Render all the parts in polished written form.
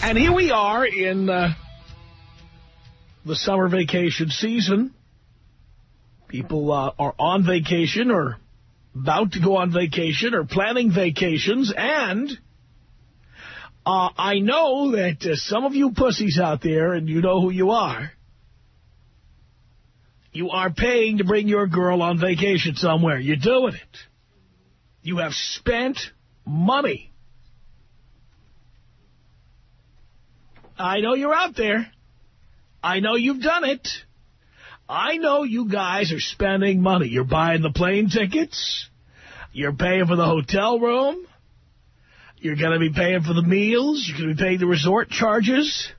And here we are in the summer vacation season. People are on vacation or about to go on vacation or planning vacations. And I know that some of you pussies out there, and you know who you are paying to bring your girl on vacation somewhere. You're doing it. You have spent money. I know you're out there. I know you've done it. I know you guys are spending money. You're buying the plane tickets. You're paying for the hotel room. You're going to be paying for the meals. You're going to be paying the resort charges.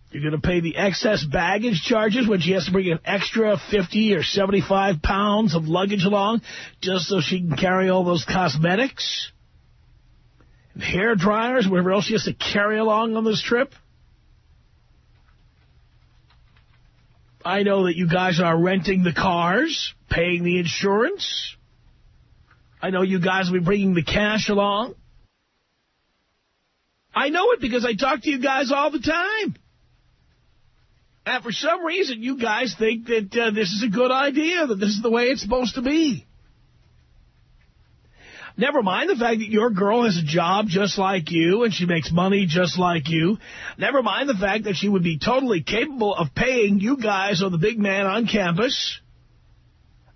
You're going to pay the excess baggage charges when she has to bring an extra 50 or 75 pounds of luggage along just so she can carry all those cosmetics. Hair dryers, whatever else she has to carry along on this trip. I know that you guys are renting the cars, paying the insurance. I know you guys will be bringing the cash along. I know it because I talk to you guys all the time. And for some reason, you guys think that this is a good idea, that this is the way it's supposed to be. Never mind the fact that your girl has a job just like you and she makes money just like you. Never mind the fact that she would be totally capable of paying you guys or the big man on campus.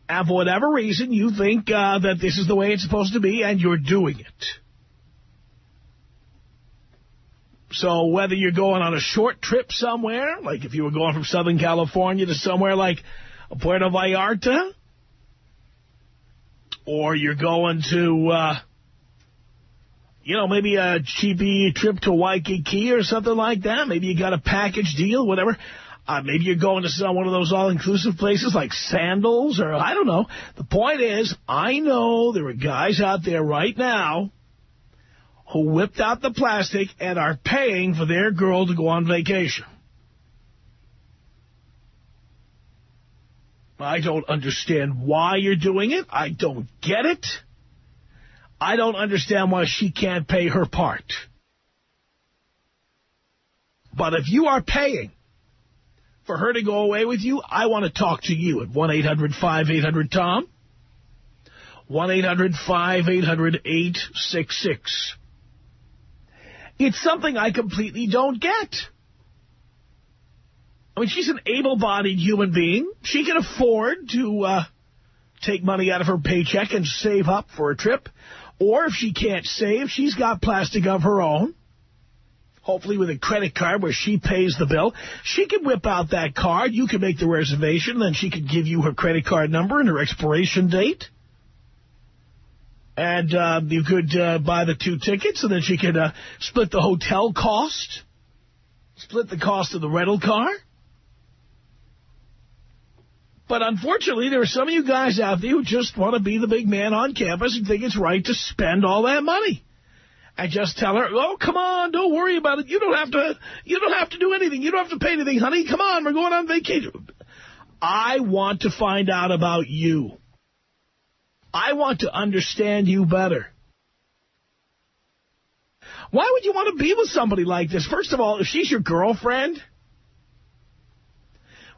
And for whatever reason, you think that this is the way it's supposed to be and you're doing it. So whether you're going on a short trip somewhere, like if you were going from Southern California to somewhere like Puerto Vallarta, or you're going to, maybe a cheapy trip to Waikiki or something like that. Maybe you got a package deal, whatever. Maybe you're going to one of those all-inclusive places like Sandals or I don't know. The point is, I know there are guys out there right now who whipped out the plastic and are paying for their girl to go on vacation. I don't understand why you're doing it. I don't get it. I don't understand why she can't pay her part. But if you are paying for her to go away with you, I want to talk to you at 1-800-5800-TOM, 1-800-5800-866. It's something I completely don't get. I mean, she's an able-bodied human being. She can afford to take money out of her paycheck and save up for a trip. Or if she can't save, she's got plastic of her own, hopefully with a credit card where she pays the bill. She can whip out that card. You can make the reservation. Then she can give you her credit card number and her expiration date. And you could buy the 2 tickets, and then she could split the hotel cost, split the cost of the rental car. But unfortunately, there are some of you guys out there who just want to be the big man on campus and think it's right to spend all that money. And just tell her, oh, come on, don't worry about it. You don't have to do anything. You don't have to pay anything, honey. Come on, we're going on vacation. I want to find out about you. I want to understand you better. Why would you want to be with somebody like this? First of all, if she's your girlfriend,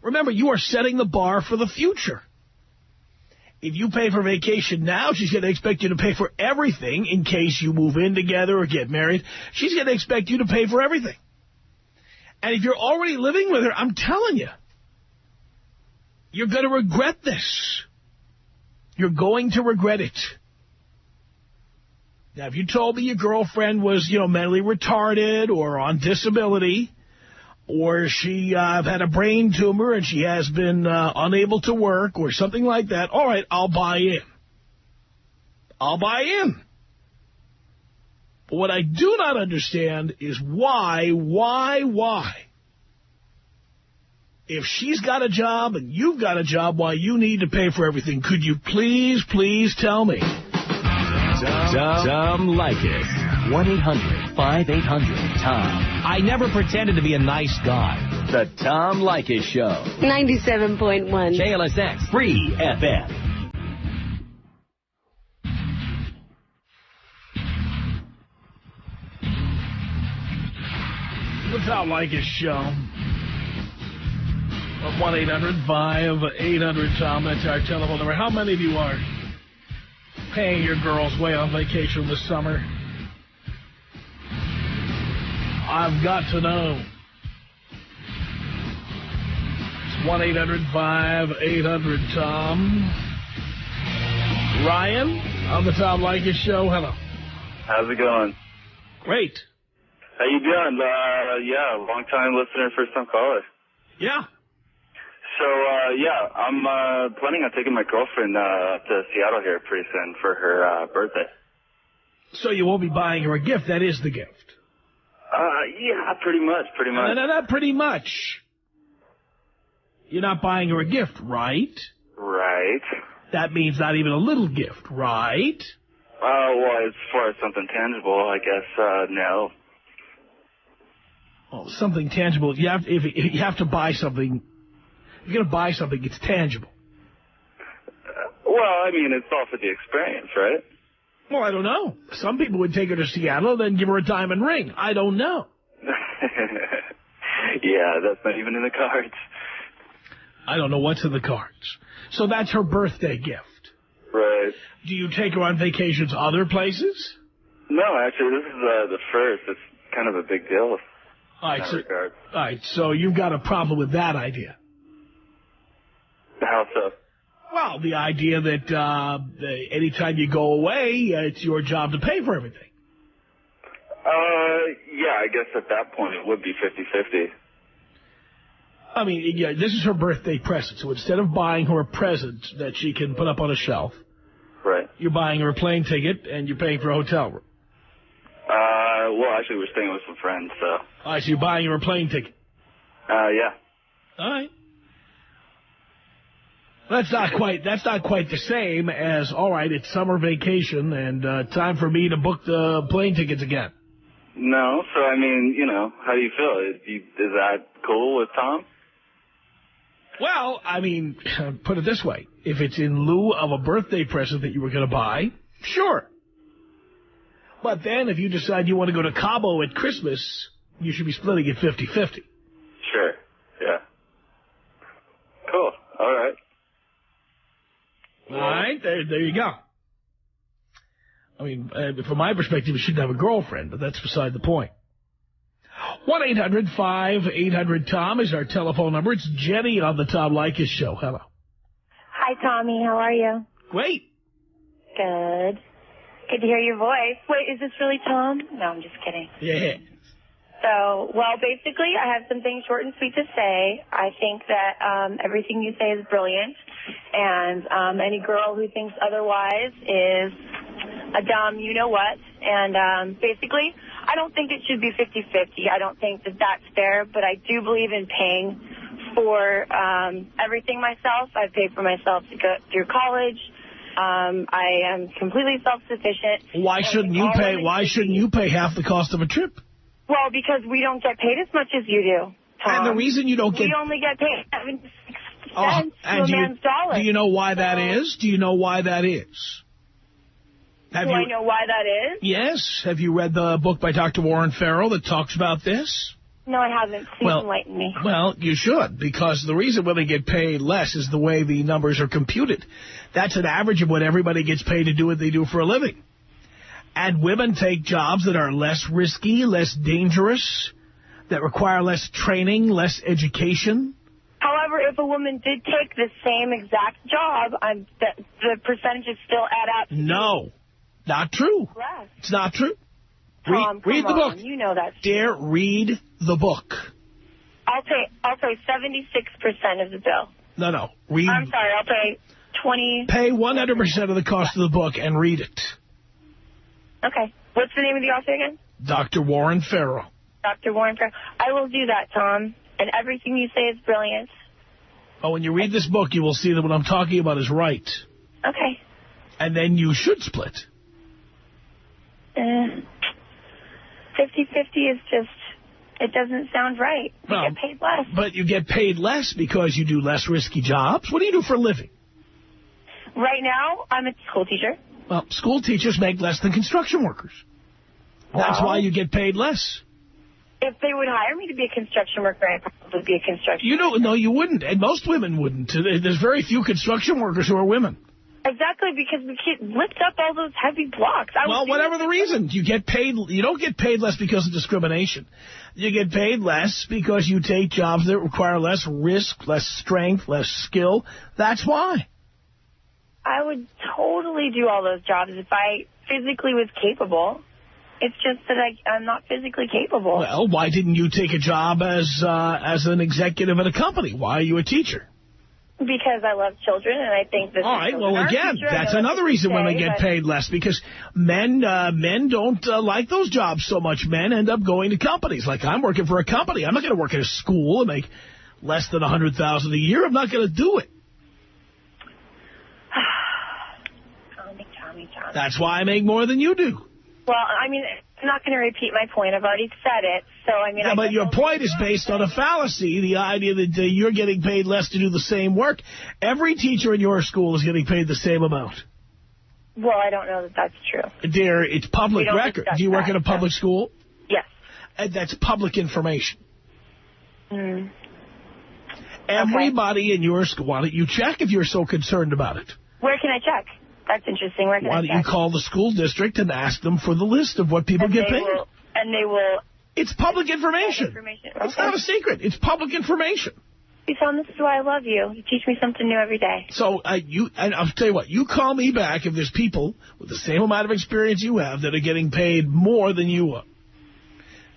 remember, you are setting the bar for the future. If you pay for vacation now, she's going to expect you to pay for everything in case you move in together or get married. She's going to expect you to pay for everything. And if you're already living with her, I'm telling you, you're going to regret this. You're going to regret it. Now, if you told me your girlfriend was, mentally retarded or on disability, or she had a brain tumor and she has been unable to work or something like that, all right, I'll buy in. I'll buy in. But what I do not understand is why? If she's got a job and you've got a job, why you need to pay for everything. Could you please tell me? Tom Leykis. 1-800-5800-TOM. I never pretended to be a nice guy. The Tom Leykis Show. 97.1. KLSX. Free FM. The Tom Leykis Show. 1-800-5800-TOM. That's our telephone number. How many of you are paying your girls way on vacation this summer? I've got to know. It's 1-800-5800-TOM. Ryan on the Tom Leykis Show. Hello. How's it going? Great. How you doing? Yeah, long-time listener, first-time caller. Yeah. So, yeah, I'm planning on taking my girlfriend up to Seattle here pretty soon for her birthday. So you won't be buying her a gift. That is the gift. Yeah, pretty much. No, not pretty much. You're not buying her a gift, right? Right. That means not even a little gift, right? Well, as far as something tangible, I guess, no. Oh, something tangible. If you have to buy something, if you're going to buy something, it's tangible. Well, I mean, it's all for the experience, right? Well, I don't know. Some people would take her to Seattle and then give her a diamond ring. I don't know. Yeah, that's not even in the cards. I don't know what's in the cards. So that's her birthday gift. Right. Do you take her on vacations other places? No, actually, this is the first. It's kind of a big deal in that regard. All right, so you've got a problem with that idea. How so? Well, the idea that anytime you go away, it's your job to pay for everything. Yeah, I guess at that point it would be 50-50. I mean, yeah, this is her birthday present, so instead of buying her a present that she can put up on a shelf, right, you're buying her a plane ticket and you're paying for a hotel room. Well, actually, we're staying with some friends, so. All right, so you're buying her a plane ticket. Yeah. All right. That's not quite the same as, all right, it's summer vacation and time for me to book the plane tickets again. No, so I mean, you know, how do you feel? Is that cool with Tom? Well, I mean, put it this way. If it's in lieu of a birthday present that you were going to buy, sure. But then if you decide you want to go to Cabo at Christmas, you should be splitting it 50-50. Sure, yeah. Cool, all right. All right, there you go. I mean, from my perspective, you shouldn't have a girlfriend, but that's beside the point. 1-800-5800-TOM is our telephone number. It's Jenny on the Tom Leykis Show. Hello. Hi, Tommy. How are you? Great. Good. Good to hear your voice. Wait, is this really Tom? No, I'm just kidding. Yeah. So, well, basically, I have something short and sweet to say. I think that everything you say is brilliant, and any girl who thinks otherwise is a dumb you-know-what. And basically, I don't think it should be 50-50. I don't think that that's fair, but I do believe in paying for everything myself. I've paid for myself to go through college. I am completely self-sufficient. Why shouldn't you pay? Why shouldn't you pay half the cost of a trip? Well, because we don't get paid as much as you do, Tom. And the reason you don't get... We only get paid 76 cents to a man's dollar. Do you know why that is? Do you know why that is? Do I know why that is? Yes. Have you read the book by Dr. Warren Farrell that talks about this? No, I haven't. Please enlighten me. Well, you should, because the reason women get paid less is the way the numbers are computed. That's an average of what everybody gets paid to do what they do for a living. And women take jobs that are less risky, less dangerous, that require less training, less education. However, if a woman did take the same exact job, the percentages still add up. No, not true. Correct. It's not true. Tom, read the book. You know that's true. Dear, read the book. I'll pay 76% of the bill. No. Read. I'm sorry, I'll pay 20. Pay 100% of the cost of the book and read it. Okay. What's the name of the author again? Dr. Warren Farrell. Dr. Warren Farrell. I will do that, Tom. And everything you say is brilliant. Oh, when you read this book, you will see that what I'm talking about is right. Okay. And then you should split. 50-50 is just, it doesn't sound right. You get paid less. But you get paid less because you do less risky jobs. What do you do for a living? Right now, I'm a school teacher. Well, school teachers make less than construction workers. That's why you get paid less. If they would hire me to be a construction worker, I'd probably be a construction worker. No, you wouldn't. And most women wouldn't. There's very few construction workers who are women. Exactly, because we can't lift up all those heavy blocks. Well, whatever the reason, you don't get paid less because of discrimination. You get paid less because you take jobs that require less risk, less strength, less skill. That's why. I would totally do all those jobs if I physically was capable. It's just that I'm not physically capable. Well, why didn't you take a job as an executive at a company? Why are you a teacher? Because I love children, and I think that... All right, well, again, that's another reason women get paid less, because men don't like those jobs so much. Men end up going to companies. Like, I'm working for a company. I'm not going to work at a school and make less than $100,000 a year. I'm not going to do it. Tommy. That's why I make more than you do. Well, I mean, I'm not going to repeat my point. I've already said it. So, I mean... Yeah, but your point is based on a fallacy, the idea that you're getting paid less to do the same work. Every teacher in your school is getting paid the same amount. Well, I don't know that that's true. Dear, it's public record. Do you work in a public school? Yes. And that's public information. Mm. Everybody in your school, why don't you check if you're so concerned about it? Where can I check? That's interesting. Where can I check? Why don't you call the school district and ask them for the list of what people get paid? And they will... It's public information. It's not a secret. It's public information. Tom, this is why I love you. You teach me something new every day. So and I'll tell you what, you call me back if there's people with the same amount of experience you have that are getting paid more than you are.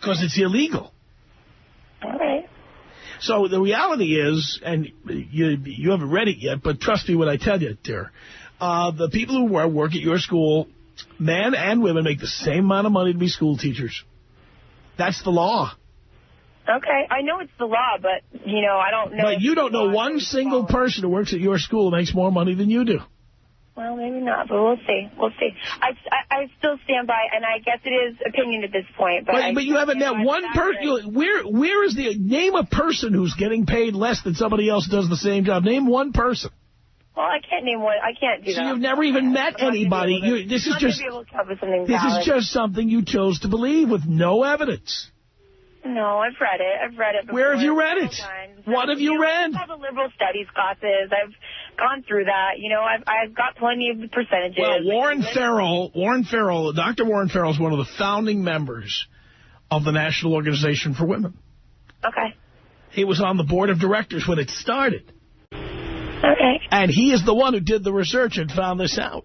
Because it's illegal. All right. So the reality is, and you haven't read it yet, but trust me when I tell you, dear, the people who work at your school, men and women, make the same amount of money to be school teachers. That's the law. Okay, I know it's the law, but, I don't know. But you don't know one single person who works at your school who makes more money than you do. Well, maybe not, but we'll see. We'll see. I still stand by, and I guess it is opinion at this point. But you haven't met one person. Where is name a person who's getting paid less than somebody else does the same job? Name one person. Well, I can't name one. I can't do that. So you've never even met anybody. This is just something you chose to believe with no evidence. No, I've read it. I've read it before. Where have you read it? What have you read? All the liberal studies classes. I've gone through that. I've got plenty of the percentages. Well, Dr. Warren Farrell is one of the founding members of the National Organization for Women. Okay. He was on the board of directors when it started. Okay. And he is the one who did the research and found this out.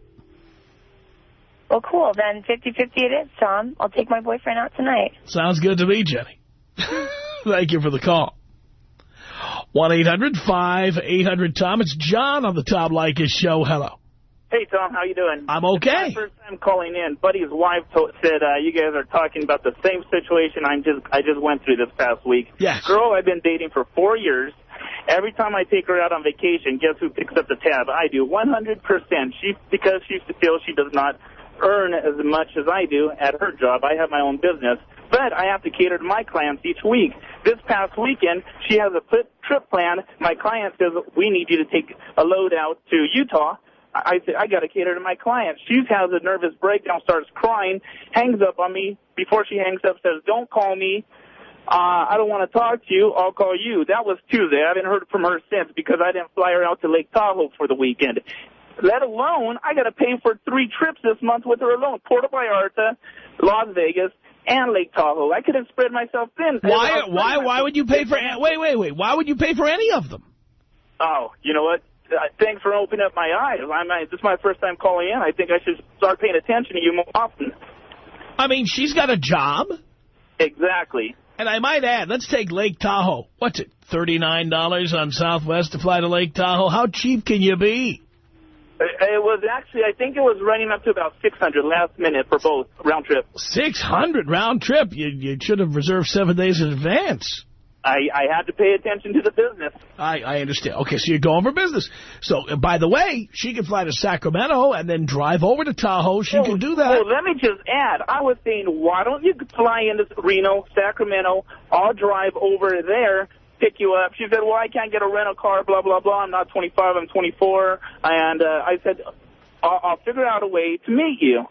Well, cool. Then 50-50 it is, Tom. I'll take my boyfriend out tonight. Sounds good to me, Jenny. Thank you for the call. 1-800-5800-TOM. It's John on the Tom Leykis Show. Hello. Hey, Tom. How you doing? I'm okay. It's my first time calling in. Buddy's wife said you guys are talking about the same situation I just went through this past week. Yes. Girl I've been dating for 4 years. Every time I take her out on vacation, guess who picks up the tab? I do, 100%. Because she feels she does not earn as much as I do at her job. I have my own business. But I have to cater to my clients each week. This past weekend, she has a trip plan. My client says, we need you to take a load out to Utah. I said, I got to cater to my clients. She has a nervous breakdown, starts crying, hangs up on me. Before she hangs up, says, don't call me. I don't want to talk to you. I'll call you. That was Tuesday. I haven't heard from her since because I didn't fly her out to Lake Tahoe for the weekend. Let alone, I got to pay for 3 trips this month with her alone. Puerto Vallarta, Las Vegas, and Lake Tahoe. I could have spread myself thin. Why would you pay for... Wait. Why would you pay for any of them? Oh, you know what? Thanks for opening up my eyes. This is my first time calling in. I think I should start paying attention to you more often. I mean, she's got a job. Exactly. And I might add, let's take Lake Tahoe. What's it, $39 on Southwest to fly to Lake Tahoe? How cheap can you be? It was actually, I think it was running up to about $600 last minute for both round trip. $600 round trip? You should have reserved 7 days in advance. I had to pay attention to the business. I understand. Okay, so you're going for business. So, by the way, she can fly to Sacramento and then drive over to Tahoe. She can do that. Well, let me just add. I was saying, why don't you fly into Reno, Sacramento, I'll drive over there, pick you up. She said, well, I can't get a rental car, blah, blah, blah. I'm not 25, I'm 24. And I said, I'll figure out a way to meet you.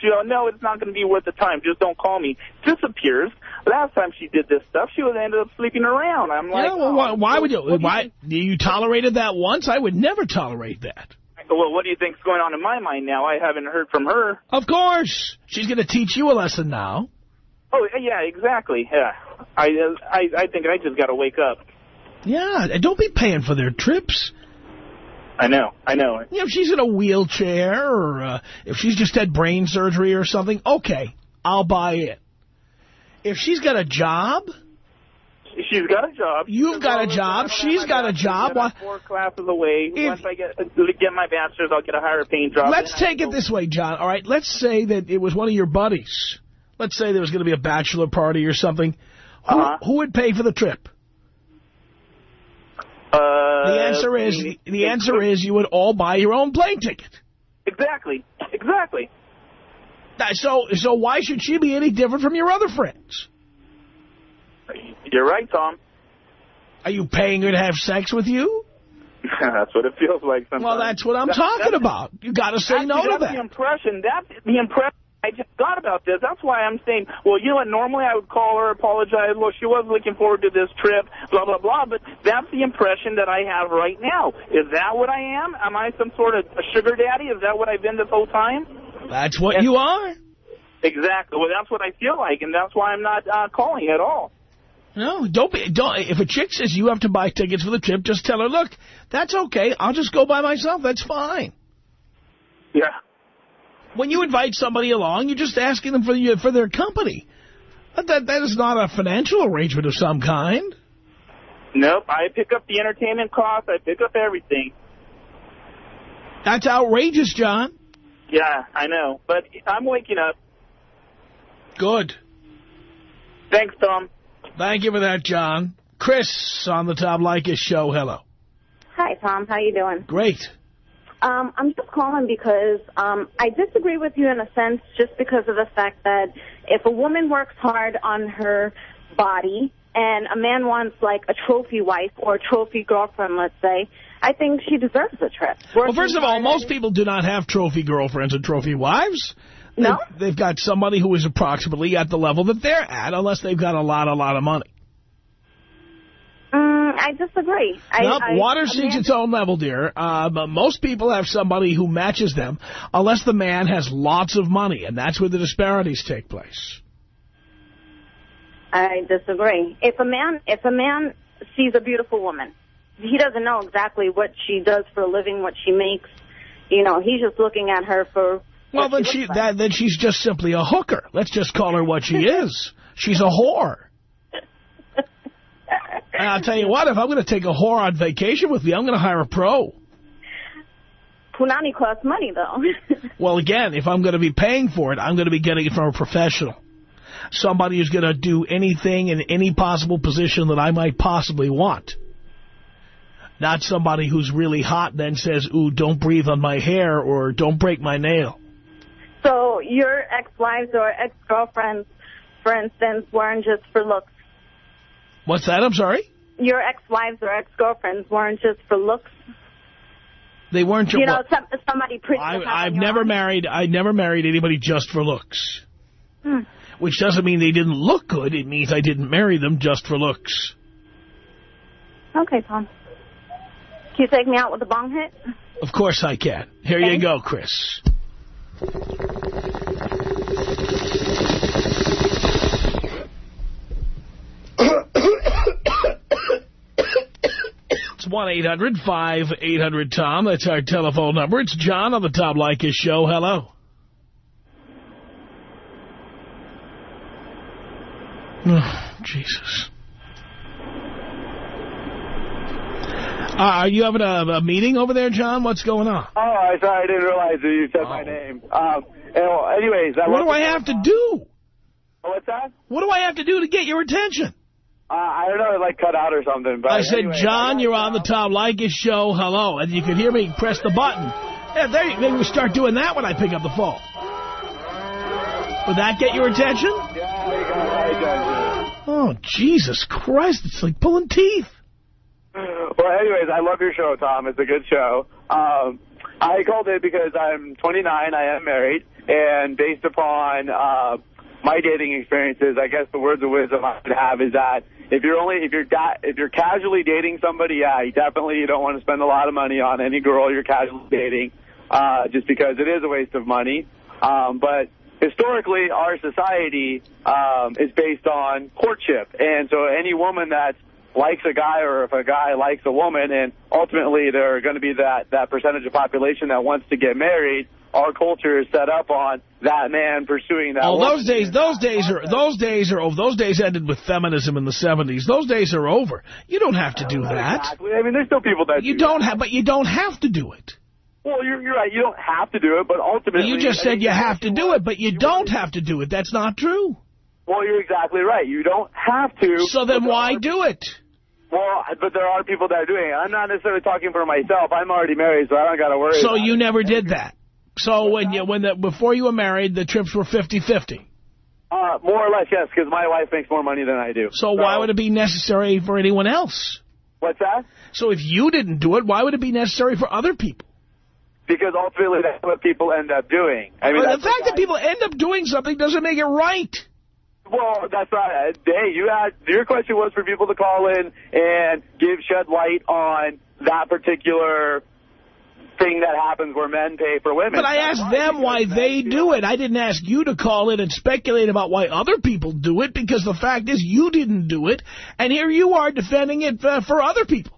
She'll know it's not going to be worth the time. Just don't call me. Disappears. Last time she did this stuff, she would ended up sleeping around. I'm like, why would you? Why you tolerated that once? I would never tolerate that. Well, what do you think's going on in my mind now? I haven't heard from her. Of course, she's going to teach you a lesson now. Oh yeah, exactly. Yeah, I think I just got to wake up. Yeah, and don't be paying for their trips. I know. You know, if she's in a wheelchair or if she's just had brain surgery or something, okay, I'll buy it. If she's got a job... She's got a job. You've got a job. She's got a job. I'm 4 classes away. Once I get my bachelor's, I'll get a higher paying job. Let's take it this way, John. All right, let's say that it was one of your buddies. Let's say there was going to be a bachelor party or something. Who would pay for the trip? The answer is you would all buy your own plane ticket. Exactly. So why should she be any different from your other friends? You're right, Tom. Are you paying her to have sex with you? That's what it feels like sometimes. Well, that's what I'm talking about. You got to say no to that. The impression I just got about this. That's why I'm saying, well, you know what, normally I would call her, apologize. Well, she was looking forward to this trip, blah, blah, blah. But that's the impression that I have right now. Is that what I am? Am I some sort of a sugar daddy? Is that what I've been this whole time? That's what you are. Exactly. Well, that's what I feel like, and that's why I'm not calling at all. No, don't. If a chick says you have to buy tickets for the trip, just tell her, look, that's okay. I'll just go by myself. That's fine. Yeah. When you invite somebody along, you're just asking them for their company. That is not a financial arrangement of some kind. Nope. I pick up the entertainment costs. I pick up everything. That's outrageous, John. Yeah, I know. But I'm waking up. Good. Thanks, Tom. Thank you for that, John. Chris on the Tom Leykis Show. Hello. Hi, Tom. How you doing? Great. I'm just calling because I disagree with you in a sense just because of the fact that if a woman works hard on her body and a man wants, like, a trophy wife or a trophy girlfriend, let's say, I think she deserves a trip. Well, first of all, most people do not have trophy girlfriends and trophy wives. No? They've got somebody who is approximately at the level that they're at, unless they've got a lot of money. I disagree. Water seeks its own level, dear. Most people have somebody who matches them, unless the man has lots of money, and that's where the disparities take place. I disagree. If a man sees a beautiful woman, he doesn't know exactly what she does for a living, what she makes. You know, he's just looking at her for. Well, then she's just simply a hooker. Let's just call her what she is. She's a whore. And I'll tell you what, if I'm going to take a whore on vacation with me, I'm going to hire a pro. Punani costs money, though. Well, again, if I'm going to be paying for it, I'm going to be getting it from a professional. Somebody who's going to do anything in any possible position that I might possibly want. Not somebody who's really hot and then says, ooh, don't breathe on my hair or don't break my nail. So your ex-wives or ex-girlfriends, for instance, weren't just for looks? What's that? I'm sorry? Your ex-wives or ex-girlfriends weren't just for looks? They weren't. You know, somebody pretty. I never married anybody just for looks. Which doesn't mean they didn't look good. It means I didn't marry them just for looks. Okay, Tom. Can you take me out with a bong hit? Of course I can. Here you go, Chris. It's 1-800-5800-TOM. That's our telephone number. It's John on the Tom Leykis Show. Hello. Oh, Jesus. Are you having a meeting over there, John? What's going on? Oh, I'm sorry. I didn't realize that you said my name. Anyways. What do I have to do? What's that? What do I have to do to get your attention? I don't know, like cut out or something. But I said, anyway, John, you're on the Tom Leykis Show. Hello. And you can hear me press the button. Yeah, maybe we start doing that when I pick up the phone. Would that get your attention? Yeah, you got my attention. Oh, Jesus Christ. It's like pulling teeth. Well, anyways, I love your show, Tom. It's a good show. I called it because I'm 29, I am married, and based upon my dating experiences, I guess the words of wisdom I would have is that if you're casually dating somebody, yeah, you don't want to spend a lot of money on any girl you're casually dating, just because it is a waste of money. But historically, our society is based on courtship, and so any woman that likes a guy, or if a guy likes a woman, and ultimately there are going to be that percentage of population that wants to get married, our culture is set up on that man pursuing that woman. Those days ended with feminism in the 70s. Those days are over. You don't have to do that. Exactly. I mean, there's still people that but you don't have to do it. Well, you're right. You don't have to do it, but ultimately... You just said you have to do it, but you don't have to do it. That's not true. Well, you're exactly right. You don't have to. So then why do it? Well, but there are people that are doing it. I'm not necessarily talking for myself. I'm already married, so I don't got to worry. So you never did that. So before you were married, the trips were 50-50. More or less, yes, because my wife makes more money than I do. So why would it be necessary for anyone else? What's that? So if you didn't do it, why would it be necessary for other people? Because ultimately that's what people end up doing. I mean, the fact that people end up doing something doesn't make it right. Well, that's not. Hey, your question was for people to call in and shed light on that particular thing that happens where men pay for women. But I asked them why they do it. I didn't ask you to call in and speculate about why other people do it, because the fact is you didn't do it, and here you are defending it for other people.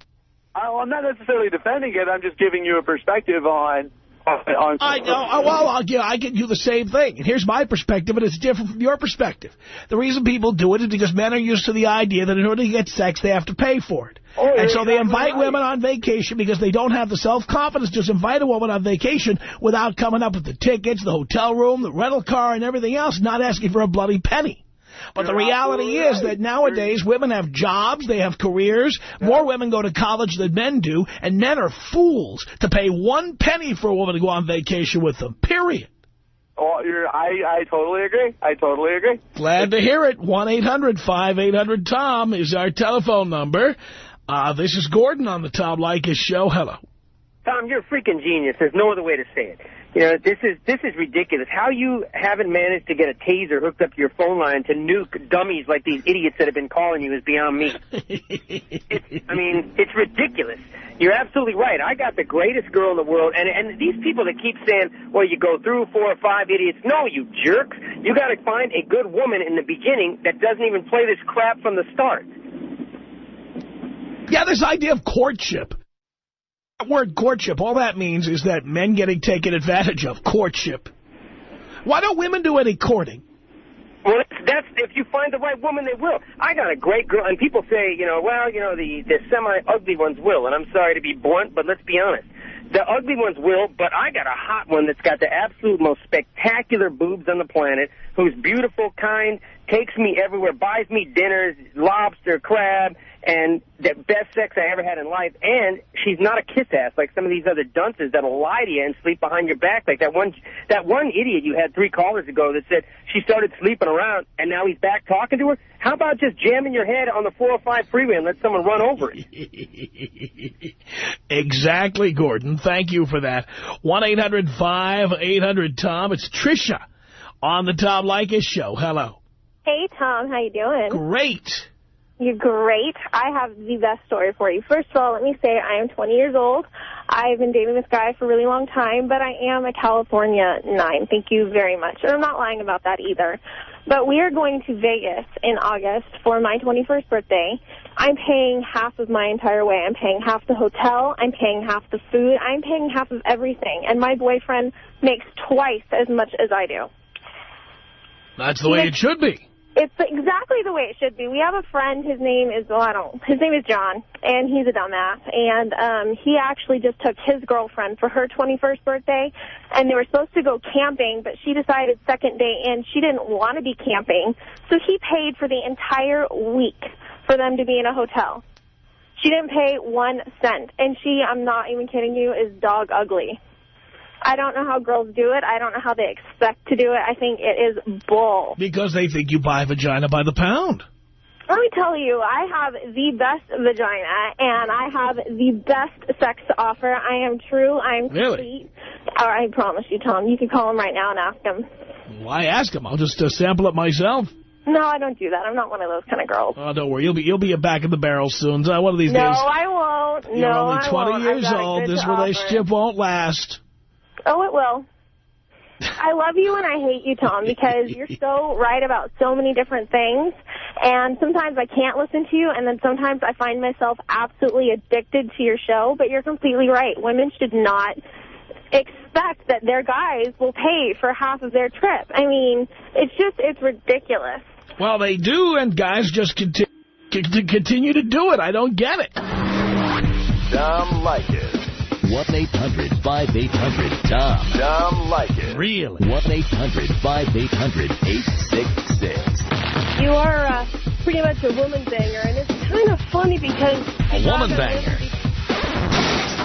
I'm not necessarily defending it. I'm just giving you a perspective on I get you the same thing. And here's my perspective, and it's different from your perspective. The reason people do it is because men are used to the idea that in order to get sex, they have to pay for it. Oh, and so they invite women on vacation because they don't have the self-confidence to just invite a woman on vacation without coming up with the tickets, the hotel room, the rental car, and everything else, not asking for a bloody penny. But the reality is that nowadays women have jobs, they have careers, more women go to college than men do, and men are fools to pay 1 penny for a woman to go on vacation with them, period. Oh, I totally agree. I totally agree. Glad to hear it. 1-800-5800-TOM is our telephone number. This is Gordon on the Tom Leykis Show. Hello. Tom, you're a freaking genius. There's no other way to say it. You know, this is ridiculous. How you haven't managed to get a taser hooked up to your phone line to nuke dummies like these idiots that have been calling you is beyond me. It's ridiculous. You're absolutely right. I got the greatest girl in the world, and these people that keep saying, well, you go through 4 or 5 idiots. No, you jerks. You got to find a good woman in the beginning that doesn't even play this crap from the start. Yeah, this idea of courtship. That word courtship, all that means is that men getting taken advantage of. Courtship. Why don't women do any courting? Well, that's if you find the right woman, they will. I got a great girl, and people say, the semi-ugly ones will, and I'm sorry to be blunt, but let's be honest. The ugly ones will, but I got a hot one that's got the absolute most spectacular boobs on the planet, who's beautiful, kind, takes me everywhere, buys me dinners, lobster, crab, and the best sex I ever had in life. And she's not a kiss ass like some of these other dunces that'll lie to you and sleep behind your back. Like that one idiot you had 3 callers ago that said she started sleeping around and now he's back talking to her. How about just jamming your head on the 405 freeway and let someone run over it? Exactly, Gordon. Thank you for that. 1-800-5800-TOM. It's Tricia on the Tom Leykis Show. Hello. Hey, Tom. How you doing? Great. You're great. I have the best story for you. First of all, let me say I am 20 years old. I've been dating this guy for a really long time, but I am a California 9. Thank you very much. And I'm not lying about that either. But we are going to Vegas in August for my 21st birthday. I'm paying half of my entire way. I'm paying half the hotel. I'm paying half the food. I'm paying half of everything. And my boyfriend makes twice as much as I do. That's the way it should be. It's exactly the way it should be. We have a friend, his name is John, and he's a dumbass. And he actually just took his girlfriend for her 21st birthday, and they were supposed to go camping, but she decided second day in she didn't want to be camping, so he paid for the entire week for them to be in a hotel. She didn't pay 1 cent, and she, I'm not even kidding you, is dog ugly. I don't know how girls do it. I don't know how they expect to do it. I think it is bull. Because they think you buy vagina by the pound. Let me tell you, I have the best vagina, and I have the best sex to offer. I am true. I am complete. I promise you, Tom. You can call him right now and ask him. Why ask him? I'll just sample it myself. No, I don't do that. I'm not one of those kind of girls. Oh, don't worry. You'll be back in the barrel soon. One of these days. No, I won't. You're no, only 20 years old. This relationship won't last. Oh, it will. I love you and I hate you, Tom, because you're so right about so many different things. And sometimes I can't listen to you, and then sometimes I find myself absolutely addicted to your show. But you're completely right. Women should not expect that their guys will pay for half of their trip. I mean, it's ridiculous. Well, they do, and guys just continue to do it. I don't get it. Tom Leykis. 1-800-5800-TOM. Tom Leykis. Really? 1-800-5800-866. You are pretty much a woman banger, and it's kind of funny because... A woman banger.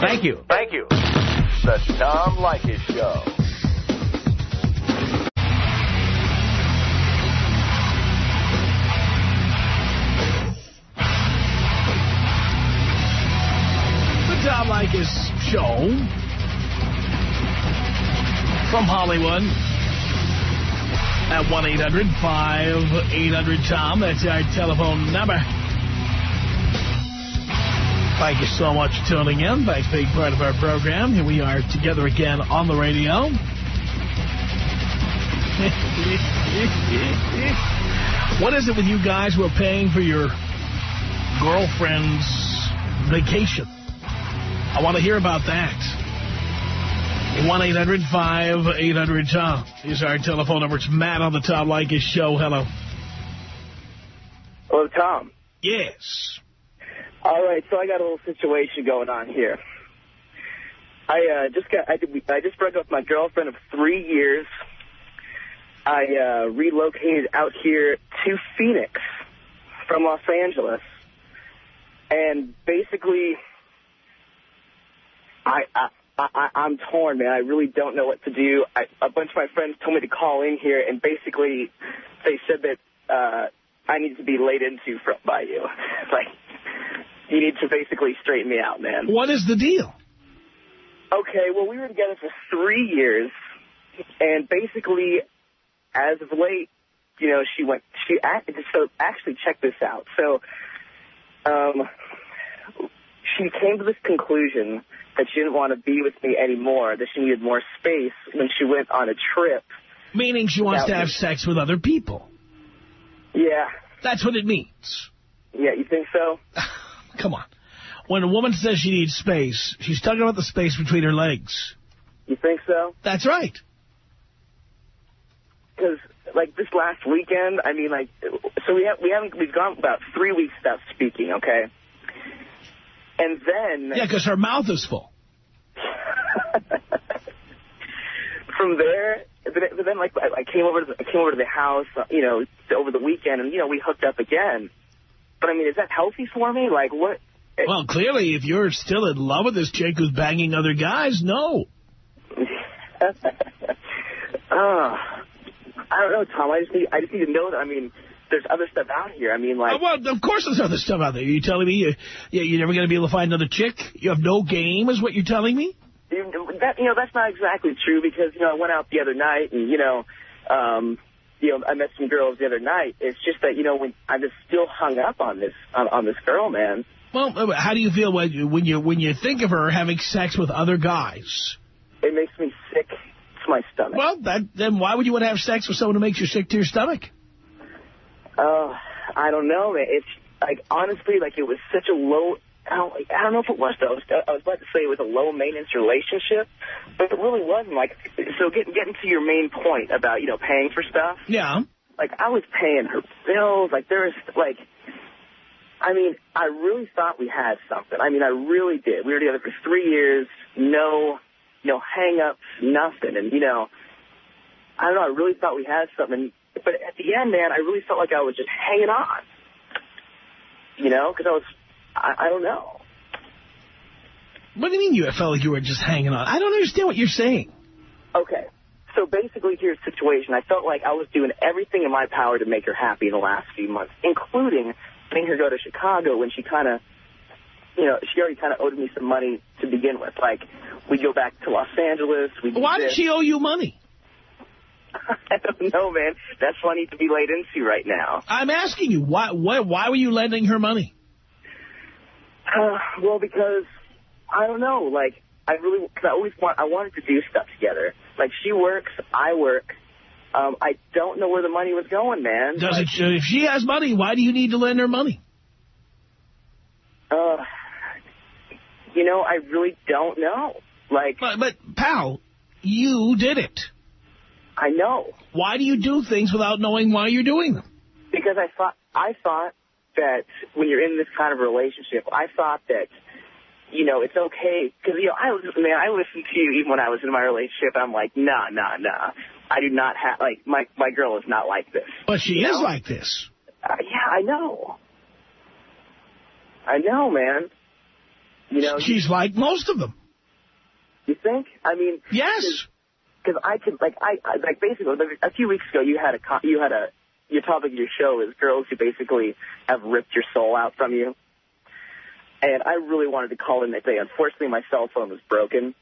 Thank you. Thank you. The Tom Leykis Show. The Tom Leykis Show from Hollywood at 1-800-5800-TOM. That's our telephone number. Thank you so much for tuning in. Thanks for being part of our program. Here we are together again on the radio. What is it with you guys who are paying for your girlfriend's vacation? I want to hear about that. 1-800-5800-TOM is our telephone number. It's Matt on the Tom Leykis Show. Hello. Hello, Tom. Yes. All right, so I got a little situation going on here. I just broke up with my girlfriend of 3 years. I relocated out here to Phoenix from Los Angeles, and basically, I'm torn, man. I really don't know what to do. A bunch of my friends told me to call in here, and basically, they said that I need to be laid into by you. Like, you need to basically straighten me out, man. What is the deal? Okay, well, we were together for 3 years, and basically, as of late, you know, so actually, check this out. So, she came to this conclusion that she didn't want to be with me anymore, that she needed more space when she went on a trip. Meaning she wants to have sex with other people. Yeah. That's what it means. Yeah, you think so? Come on. When a woman says she needs space, she's talking about the space between her legs. You think so? That's right. Because, like, this last weekend, I mean, like, so we've gone about 3 weeks without speaking, okay? And then... Yeah, because her mouth is full. From there, but then, like, I came over to the house, you know, over the weekend, and, you know, we hooked up again. But, I mean, is that healthy for me? Like, what? Well, clearly, if you're still in love with this chick who's banging other guys, no. I don't know, Tom. I just need to know that, I mean, there's other stuff out here. I mean, like... well, of course there's other stuff out there. You're telling me you're never going to be able to find another chick? You have no game, is what you're telling me? That's not exactly true, because, you know, I went out the other night, and, you know, I met some girls the other night. It's just that, you know, when I'm just still hung up on this girl, man. Well, how do you feel when you think of her having sex with other guys? It makes me sick to my stomach. Well, then why would you want to have sex with someone who makes you sick to your stomach? I don't know, man. It's, like, honestly, like, it was such a low... I don't know if it was, though. I was about to say it was a low-maintenance relationship, but it really wasn't. Like, so getting to your main point about, you know, paying for stuff. Yeah. Like, I was paying her bills. Like, there was, like... I mean, I really thought we had something. I mean, I really did. We were together for 3 years, no hang-ups, nothing. And, you know, I don't know, I really thought we had something. But at the end, man, I really felt like I was just hanging on. You know, because I don't know. What do you mean you felt like you were just hanging on? I don't understand what you're saying. Okay. So basically, here's the situation. I felt like I was doing everything in my power to make her happy in the last few months, including letting her go to Chicago when she kind of, you know, she already kind of owed me some money to begin with. Like, we go back to Los Angeles. Why did she owe you money? I don't know, man. That's what I need to be laid into right now. I'm asking you, why were you lending her money? Well, because, I don't know, like, I wanted to do stuff together. Like, she works, I work. I don't know where the money was going, man. If she has money, why do you need to lend her money? You know, I really don't know. Like, but pal, you did it. I know. Why do you do things without knowing why you're doing them? Because I thought that when you're in this kind of relationship, I thought that, you know, it's okay. Because, you know, I listened to you even when I was in my relationship. I'm like, nah. I do not have, like, my girl is not like this. But she is like this. Yeah, I know. I know, man. You know, she's like most of them. You think? I mean, yes. Because I could, like, basically, a few weeks ago, your topic of your show is girls who basically have ripped your soul out from you. And I really wanted to call in that day. Unfortunately, my cell phone was broken.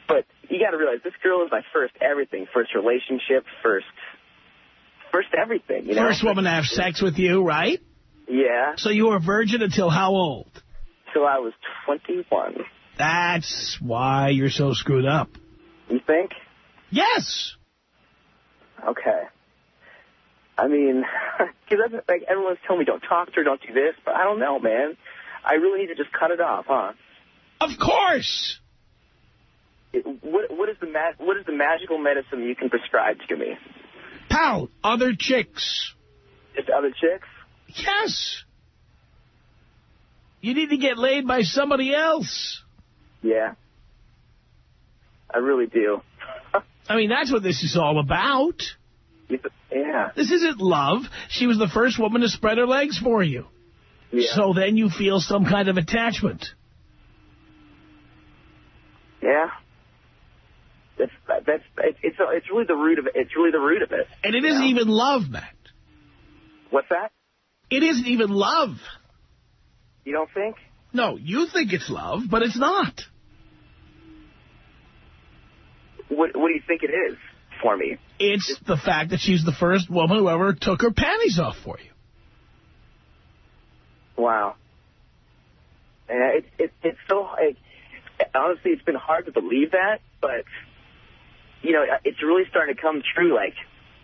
But you got to realize, this girl is my first everything, first relationship, first everything. You know? First woman to have sex with you, right? Yeah. So you were a virgin until how old? Till I was 21. That's why you're so screwed up. You think? Yes. Okay. I mean, because like everyone's telling me, don't talk to her, don't do this, but I don't know, man. I really need to just cut it off, huh? Of course. What is the magical medicine you can prescribe to me? Pal, other chicks. Just other chicks? Yes. You need to get laid by somebody else. Yeah. I really do. I mean, that's what this is all about. Yeah. This isn't love. She was the first woman to spread her legs for you. Yeah. So then you feel some kind of attachment. Yeah. It's really the root of it. It's really the root of it. And it isn't even love, Matt. What's that? It isn't even love. You don't think? No, you think it's love, but it's not. What do you think it is for me? It's the fact that she's the first woman who ever took her panties off for you. Wow. And it's so, like, honestly, it's been hard to believe that, but, you know, it's really starting to come true. Like,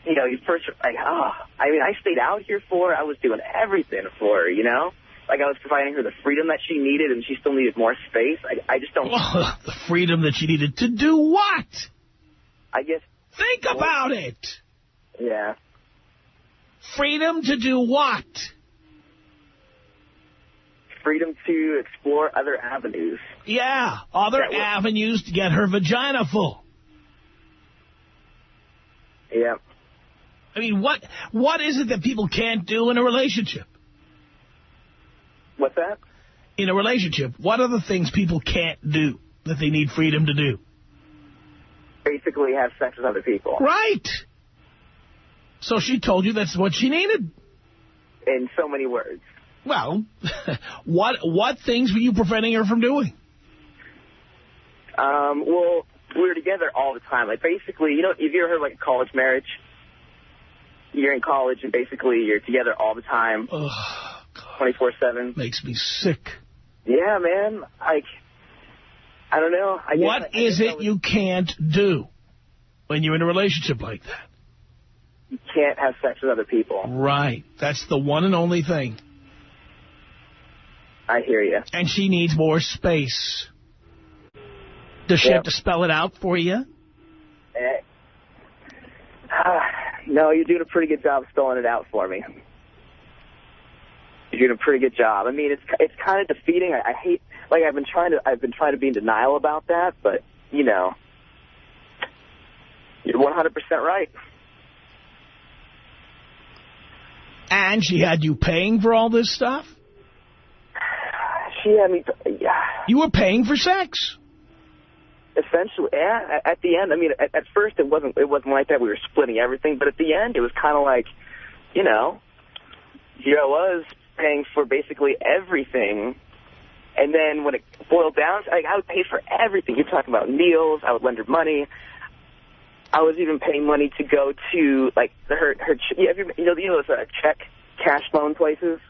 you know, you first, like, I mean, I stayed out here for her. I was doing everything for her, you know? Like, I was providing her the freedom that she needed, and she still needed more space. I just don't... The freedom that she needed to do what? I guess... Think about it. Yeah. Freedom to do what? Freedom to explore other avenues. Yeah, other avenues to get her vagina full. Yeah. I mean, what is it that people can't do in a relationship? What's that? In a relationship, what are the things people can't do that they need freedom to do? Basically have sex with other people. Right. So she told you that's what she needed. In so many words. Well, what things were you preventing her from doing? Well, we were together all the time. Like, basically, you know, have you ever heard, like, a college marriage? You're in college, and basically you're together all the time. 24/7. Makes me sick. Yeah, man. Like, I don't know. What is it you can't do when you're in a relationship like that? You can't have sex with other people. Right. That's the one and only thing. I hear you. And she needs more space. Does she have to spell it out for you? No, you're doing a pretty good job spelling it out for me. You're doing a pretty good job. I mean, it's kind of defeating. I hate, like, I've been trying to be in denial about that, but you know, you're 100% right. And she had you paying for all this stuff? She had me. Yeah. You were paying for sex. Essentially, yeah. At the end, I mean, at first it wasn't like that. We were splitting everything, but at the end, it was kind of like, you know, here I was paying for basically everything. And then when it boiled down, like, I would pay for everything. You're talking about meals. I would lend her money. I was even paying money to go to, like, you know those check cash loan places?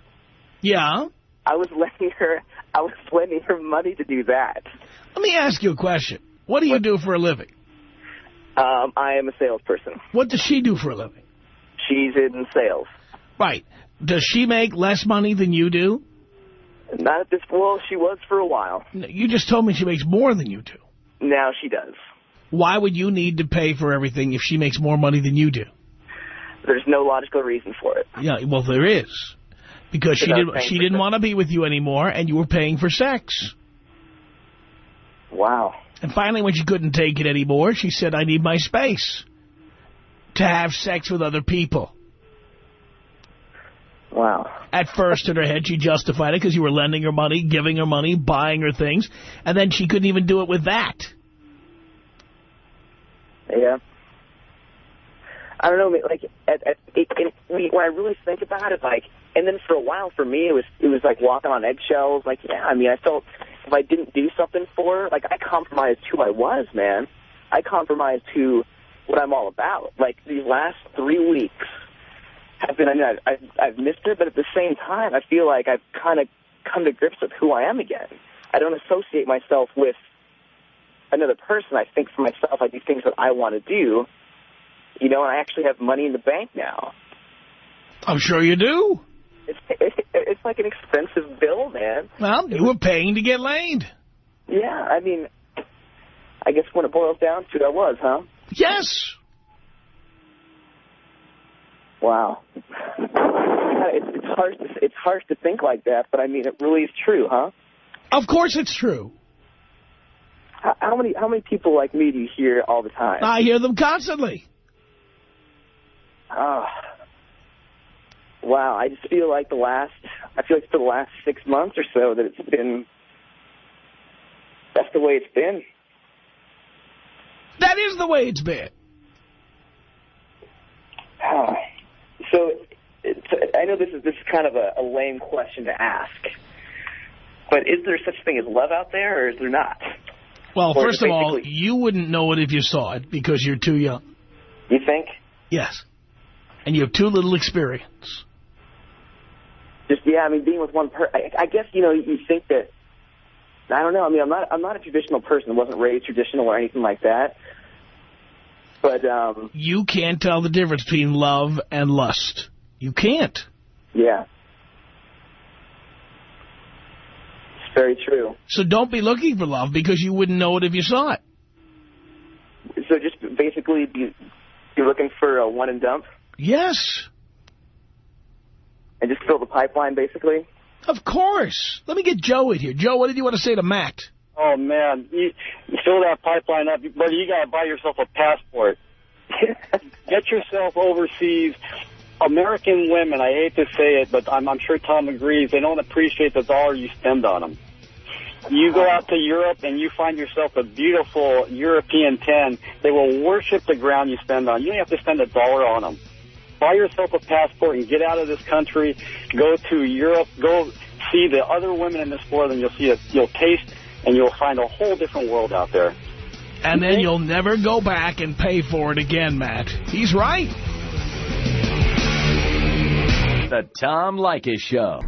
Yeah. I was lending her money to do that. Let me ask you a question. What do you do for a living? I am a salesperson. What does she do for a living? She's in sales. Right. Does she make less money than you do? Not at this point. Well, she was for a while. You just told me she makes more than you do. Now she does. Why would you need to pay for everything if she makes more money than you do? There's no logical reason for it. Yeah, well, there is. Because she didn't want to be with you anymore, and you were paying for sex. Wow. And finally, when she couldn't take it anymore, she said, I need my space to have sex with other people. Wow. At first, in her head, she justified it because you were lending her money, giving her money, buying her things, and then she couldn't even do it with that. Yeah. I don't know, like, when I really think about it, like, and then for a while for me, it was like walking on eggshells. Like, yeah, I mean, I felt if I didn't do something for her, like, I compromised who I was, man. I compromised what I'm all about. Like, these last 3 weeks have been, I mean, I've missed her, but at the same time, I feel like I've kind of come to grips with who I am again. I don't associate myself with another person. I think for myself, I do things that I want to do, you know, and I actually have money in the bank now. I'm sure you do. It's like an expensive bill, man. Well, you were paying to get laid. Yeah, I mean, I guess when it boils down to it, I was, huh? Yes. Wow. It's harsh to think like that, but I mean, it really is true, huh? Of course it's true. How many people like me do you hear all the time? I hear them constantly. Wow, I just feel like for the last 6 months or so that that's the way it's been. That is the way it's been. So I know this is kind of a lame question to ask, but is there such thing as love out there, or is there not? Well, first of all, you wouldn't know it if you saw it because you're too young. You think? Yes. And you have too little experience. Just, yeah, I mean, being with one person, I guess, you know, you think that, I don't know, I mean, I'm not a traditional person. I wasn't raised traditional or anything like that. But, you can't tell the difference between love and lust. You can't. Yeah. It's very true. So don't be looking for love because you wouldn't know it if you saw it. So just basically you're looking for a one and dump? Yes. And just fill the pipeline, basically? Of course. Let me get Joe in here. Joe, what did you want to say to Matt? Oh, man, you fill that pipeline up, but you got to buy yourself a passport. Get yourself overseas. American women, I hate to say it, but I'm sure Tom agrees, they don't appreciate the dollar you spend on them. You go out to Europe and you find yourself a beautiful European 10, they will worship the ground you spend on. You don't have to spend $1 on them. Buy yourself a passport and get out of this country. Go to Europe. Go see the other women in this world, and you'll taste, and you'll find a whole different world out there. And then you'll never go back and pay for it again, Matt. He's right. The Tom Leykis Show.